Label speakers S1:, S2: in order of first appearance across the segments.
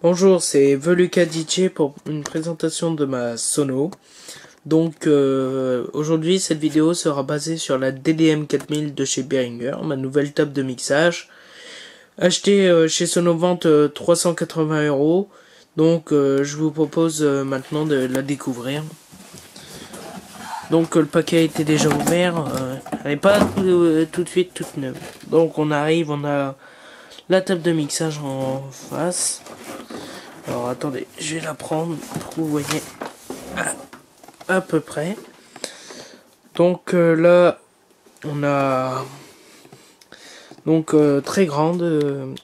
S1: Bonjour, c'est Veluca DJ pour une présentation de ma sono. Donc aujourd'hui cette vidéo sera basée sur la DDM 4000 de chez Behringer, ma nouvelle table de mixage. Achetée chez Sonovente 380 €. Donc je vous propose maintenant de la découvrir. Donc le paquet a été déjà ouvert, elle n'est pas tout de suite toute neuve. Donc on arrive, on a la table de mixage en face. Alors attendez, je vais la prendre pour que vous voyez à peu près. Donc là, on a donc très grande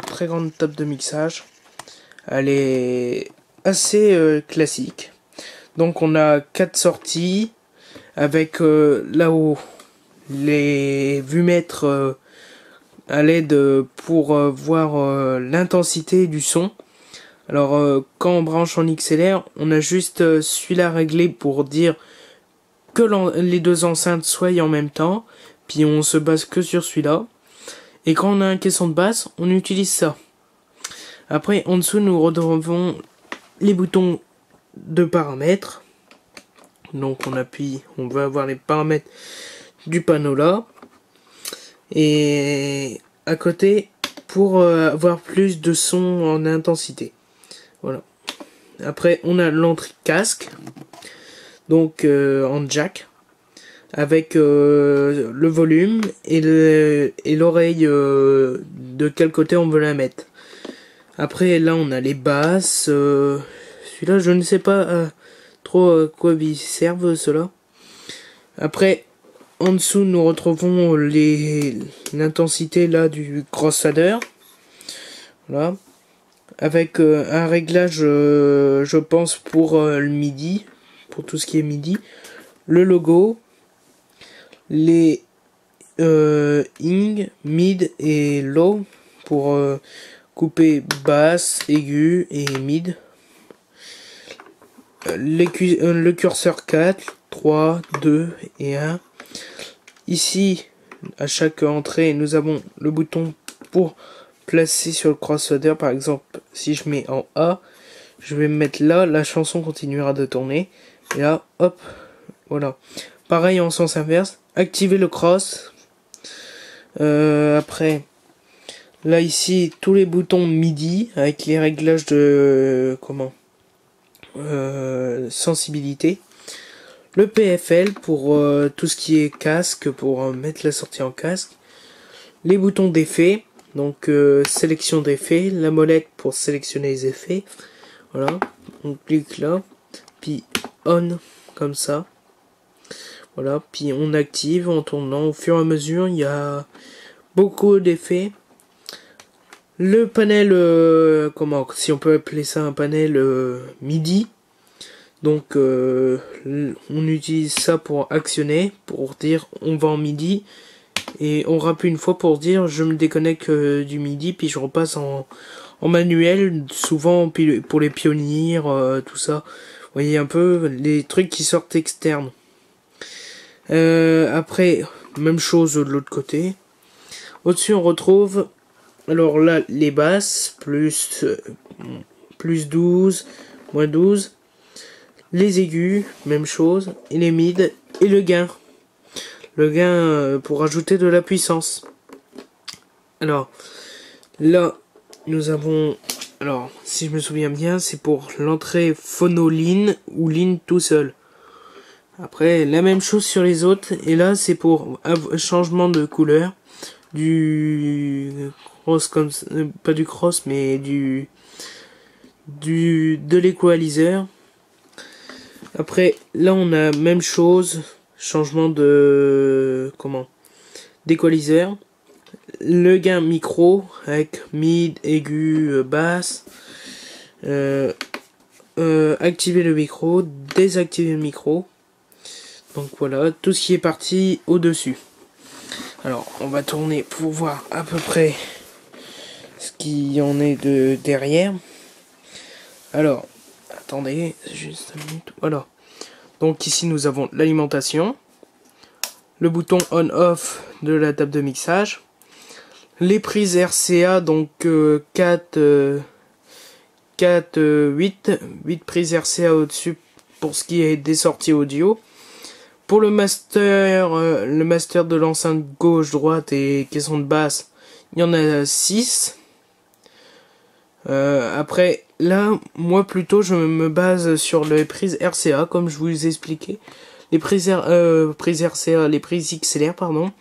S1: table de mixage. Elle est assez classique. Donc on a 4 sorties avec là-haut les vumètres à LED pour voir l'intensité du son. Alors quand on branche en XLR, on a juste celui-là réglé pour dire que les deux enceintes soient en même temps, puis on se base que sur celui-là. Et quand on a un caisson de basse, on utilise ça. Après, en dessous, nous retrouvons les boutons de paramètres. Donc on appuie, on va avoir les paramètres du panneau là. Et à côté, pour avoir plus de son en intensité. Voilà. Après, on a l'entrée casque, donc en jack, avec le volume et l'oreille de quel côté on veut la mettre. Après, là, on a les basses. Celui-là, je ne sais pas trop à quoi ils servent, ceux-là. Après, en dessous, nous retrouvons l'intensité là du crossfader. Voilà. Avec un réglage, je pense, pour le MIDI, pour tout ce qui est MIDI, le logo, les ing, mid et low pour couper basse, aigu et mid, le curseur 4, 3, 2 et 1. Ici, à chaque entrée, nous avons le bouton pour placer sur le crossfader. Par exemple, si je mets en A, je vais me mettre là, la chanson continuera de tourner. Et là, hop, voilà. Pareil en sens inverse, activer le cross. Après, là ici, tous les boutons MIDI avec les réglages de sensibilité. Le PFL pour tout ce qui est casque, pour mettre la sortie en casque. Les boutons d'effet. Donc sélection d'effets, la molette pour sélectionner les effets. Voilà, on clique là, puis on comme ça. Voilà, puis on active en tournant au fur et à mesure. Il y a beaucoup d'effets. Le panel, si on peut appeler ça un panel MIDI. Donc on utilise ça pour actionner, pour dire on va en MIDI. Et on rappuie une fois pour dire je me déconnecte du MIDI, puis je repasse en manuel, souvent pour les pionniers, tout ça. Vous voyez un peu les trucs qui sortent externes. Après, même chose de l'autre côté. Au-dessus on retrouve, alors là, les basses, plus 12, moins 12. Les aigus, même chose. Et les mids, et le gain. Le gain pour ajouter de la puissance. Alors, là, nous avons... Alors, si je me souviens bien, c'est pour l'entrée phono-line ou line tout seul. Après, la même chose sur les autres. Et là, c'est pour changement de couleur. Du cross, comme pas du cross, mais de l'équalizer. Après, là, on a même chose. Changement de d'équaliseur, le gain micro avec mid, aigu, basse, activer le micro, désactiver le micro. Donc voilà, tout ce qui est parti au dessus. Alors on va tourner pour voir à peu près ce qui en est de derrière. Alors attendez juste une minute. Voilà. Donc ici nous avons l'alimentation, le bouton on-off de la table de mixage, les prises RCA, donc 4 4, 8 prises RCA au-dessus pour ce qui est des sorties audio. Pour le master de l'enceinte gauche, droite et caisson de basse, il y en a 6. Après, là, moi plutôt, je me base sur les prises RCA, comme je vous ai expliqué. Les prises RCA, les prises XLR, pardon.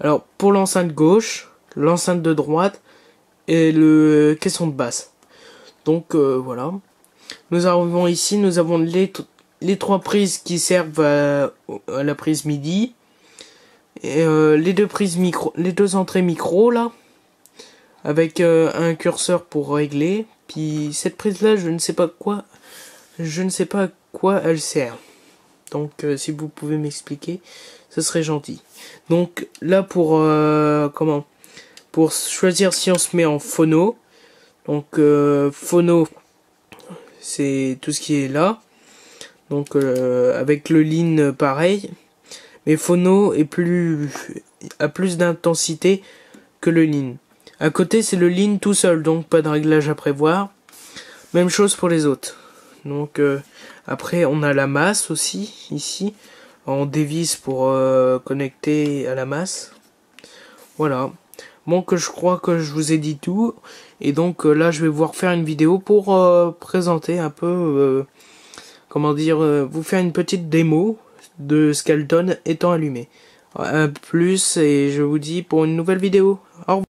S1: Alors, pour l'enceinte gauche, l'enceinte de droite et le caisson de basse. Donc, voilà. Nous arrivons ici, nous avons les 3 prises qui servent à la prise MIDI. Et les 2 prises micro, les 2 entrées micro, là. Avec un curseur pour régler. Puis cette prise là, je ne sais pas à quoi elle sert. Donc si vous pouvez m'expliquer, ce serait gentil. Donc là pour pour choisir si on se met en phono. Donc phono, c'est tout ce qui est là. Donc avec le lean pareil. Mais phono a plus d'intensité que le lean. À côté, c'est le lean tout seul, donc pas de réglage à prévoir. Même chose pour les autres. Donc après, on a la masse aussi, ici. On dévisse pour connecter à la masse. Voilà. Bon, que je crois que je vous ai dit tout. Et donc là, je vais vous refaire une vidéo pour présenter un peu, comment dire, vous faire une petite démo de ce qu'elle donne étant allumée. A plus, et je vous dis pour une nouvelle vidéo. Au revoir.